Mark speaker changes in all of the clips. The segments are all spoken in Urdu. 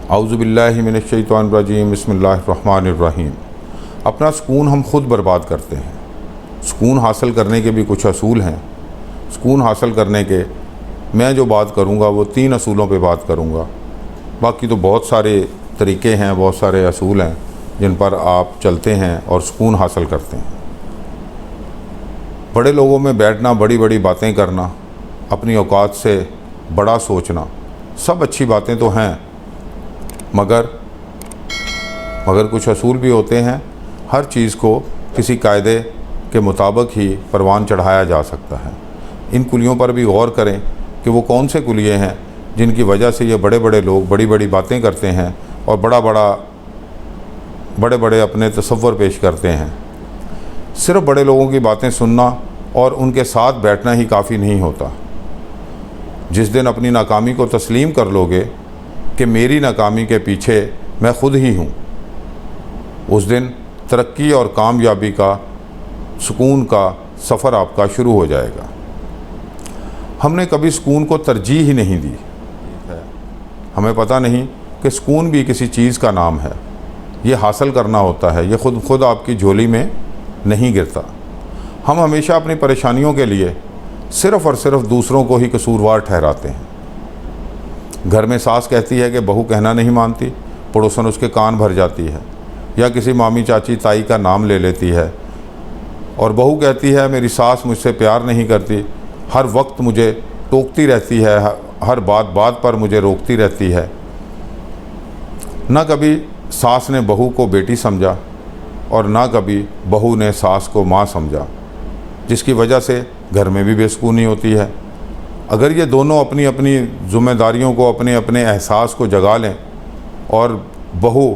Speaker 1: اعوذ باللہ من الشیطان الرجیم بسم اللہ الرحمن الرحیم۔ اپنا سکون ہم خود برباد کرتے ہیں۔ سکون حاصل کرنے کے بھی کچھ اصول ہیں۔ سکون حاصل کرنے کے میں جو بات کروں گا وہ 3 اصولوں پہ بات کروں گا، باقی تو بہت سارے طریقے ہیں، بہت سارے اصول ہیں جن پر آپ چلتے ہیں اور سکون حاصل کرتے ہیں۔ بڑے لوگوں میں بیٹھنا، بڑی بڑی باتیں کرنا، اپنی اوقات سے بڑا سوچنا، سب اچھی باتیں تو ہیں، مگر کچھ اصول بھی ہوتے ہیں۔ ہر چیز کو کسی قاعدے کے مطابق ہی پروان چڑھایا جا سکتا ہے۔ ان کلیوں پر بھی غور کریں کہ وہ کون سے کلیے ہیں جن کی وجہ سے یہ بڑے بڑے لوگ بڑی بڑی باتیں کرتے ہیں اور بڑے بڑے اپنے تصور پیش کرتے ہیں۔ صرف بڑے لوگوں کی باتیں سننا اور ان کے ساتھ بیٹھنا ہی کافی نہیں ہوتا۔ جس دن اپنی ناکامی کو تسلیم کر لو گے کہ میری ناکامی کے پیچھے میں خود ہی ہوں، اس دن ترقی اور کامیابی کا، سکون کا سفر آپ کا شروع ہو جائے گا۔ ہم نے کبھی سکون کو ترجیح ہی نہیں دی۔ ہمیں پتہ نہیں کہ سکون بھی کسی چیز کا نام ہے، یہ حاصل کرنا ہوتا ہے، یہ خود آپ کی جھولی میں نہیں گرتا۔ ہم ہمیشہ اپنی پریشانیوں کے لیے صرف اور صرف دوسروں کو ہی قصوروار ٹھہراتے ہیں۔ گھر میں ساس کہتی ہے کہ بہو کہنا نہیں مانتی، پڑوسن اس کے کان بھر جاتی ہے، یا کسی مامی چاچی تائی کا نام لے لیتی ہے، اور بہو کہتی ہے میری ساس مجھ سے پیار نہیں کرتی، ہر وقت مجھے ٹوکتی رہتی ہے، ہر بات پر مجھے روکتی رہتی ہے۔ نہ کبھی ساس نے بہو کو بیٹی سمجھا اور نہ کبھی بہو نے ساس کو ماں سمجھا، جس کی وجہ سے گھر میں بھی بے سکونی ہوتی ہے۔ اگر یہ دونوں اپنی اپنی ذمہ داریوں کو، اپنے اپنے احساس کو جگا لیں اور بہو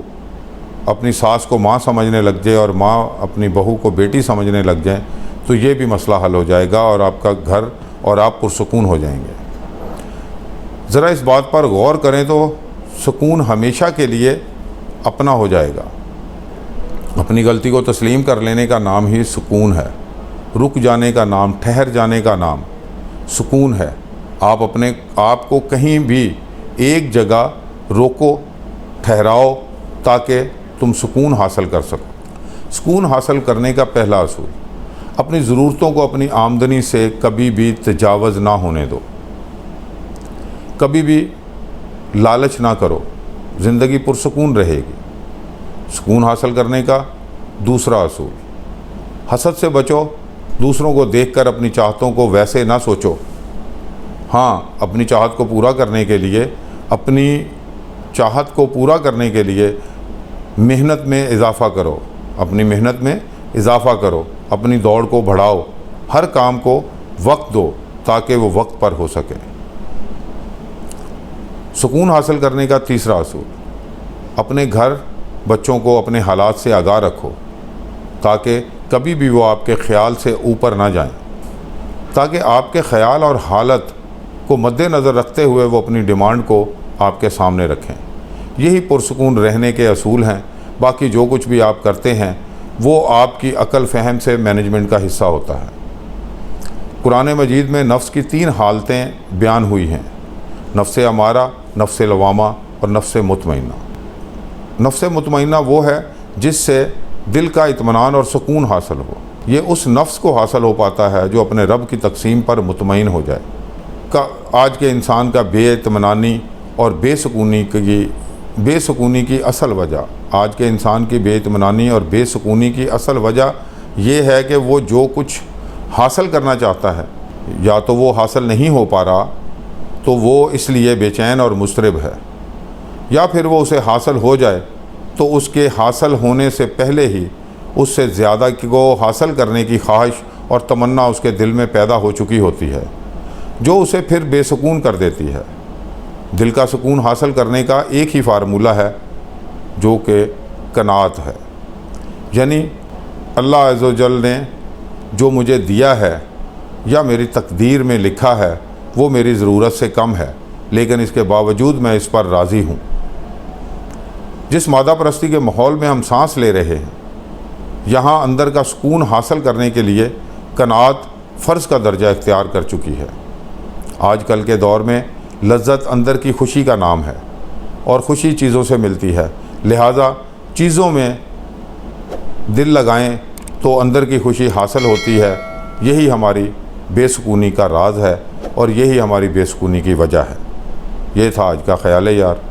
Speaker 1: اپنی ساس کو ماں سمجھنے لگ جائے اور ماں اپنی بہو کو بیٹی سمجھنے لگ جائیں، تو یہ بھی مسئلہ حل ہو جائے گا اور آپ کا گھر اور آپ پرسکون ہو جائیں گے۔ ذرا اس بات پر غور کریں تو سکون ہمیشہ کے لیے اپنا ہو جائے گا۔ اپنی غلطی کو تسلیم کر لینے کا نام ہی سکون ہے۔ رک جانے کا نام، ٹھہر جانے کا نام سکون ہے۔ آپ اپنے آپ کو کہیں بھی ایک جگہ روکو، ٹھہراؤ، تاکہ تم سکون حاصل کر سکو۔ سکون حاصل کرنے کا پہلا اصول، اپنی ضرورتوں کو اپنی آمدنی سے کبھی بھی تجاوز نہ ہونے دو۔ کبھی بھی لالچ نہ کرو، زندگی پرسکون رہے گی۔ سکون حاصل کرنے کا دوسرا اصول، حسد سے بچو۔ دوسروں کو دیکھ کر اپنی چاہتوں کو ویسے نہ سوچو۔ ہاں، اپنی چاہت کو پورا کرنے کے لیے، اپنی چاہت کو پورا کرنے کے لیے محنت میں اضافہ کرو، اپنی محنت میں اضافہ کرو، اپنی دوڑ کو بڑھاؤ، ہر کام کو وقت دو تاکہ وہ وقت پر ہو سکے۔ سکون حاصل کرنے کا تیسرا اصول، اپنے گھر بچوں کو اپنے حالات سے آگاہ رکھو تاکہ کبھی بھی وہ آپ کے خیال سے اوپر نہ جائیں، تاکہ آپ کے خیال اور حالت کو مد نظر رکھتے ہوئے وہ اپنی ڈیمانڈ کو آپ کے سامنے رکھیں۔ یہی پرسکون رہنے کے اصول ہیں۔ باقی جو کچھ بھی آپ کرتے ہیں وہ آپ کی عقل فہم سے مینجمنٹ کا حصہ ہوتا ہے۔ قرآن مجید میں نفس کی 3 حالتیں بیان ہوئی ہیں، نفس امارہ، نفس لوامہ اور نفس مطمئنہ۔ نفس مطمئنہ وہ ہے جس سے دل کا اطمینان اور سکون حاصل ہو۔ یہ اس نفس کو حاصل ہو پاتا ہے جو اپنے رب کی تقسیم پر مطمئن ہو جائے۔ آج کے انسان کا بے اطمینانی اور بے سکونی کی اصل وجہ، آج کے انسان کی بے اطمینانی اور بے سکونی کی اصل وجہ یہ ہے کہ وہ جو کچھ حاصل کرنا چاہتا ہے یا تو وہ حاصل نہیں ہو پا رہا تو وہ اس لیے بے چین اور مضطرب ہے، یا پھر وہ اسے حاصل ہو جائے تو اس کے حاصل ہونے سے پہلے ہی اس سے زیادہ کو حاصل کرنے کی خواہش اور تمنا اس کے دل میں پیدا ہو چکی ہوتی ہے، جو اسے پھر بے سکون کر دیتی ہے۔ دل کا سکون حاصل کرنے کا ایک ہی فارمولہ ہے جو کہ قناعت ہے، یعنی اللہ عز و جل نے جو مجھے دیا ہے یا میری تقدیر میں لکھا ہے وہ میری ضرورت سے کم ہے، لیکن اس کے باوجود میں اس پر راضی ہوں۔ جس مادہ پرستی کے ماحول میں ہم سانس لے رہے ہیں، یہاں اندر کا سکون حاصل کرنے کے لیے قناعت فرض کا درجہ اختیار کر چکی ہے۔ آج کل کے دور میں لذت اندر کی خوشی کا نام ہے اور خوشی چیزوں سے ملتی ہے، لہٰذا چیزوں میں دل لگائیں تو اندر کی خوشی حاصل ہوتی ہے۔ یہی ہماری بے سکونی کا راز ہے اور یہی ہماری بے سکونی کی وجہ ہے۔ یہ تھا آج کا خیال یار۔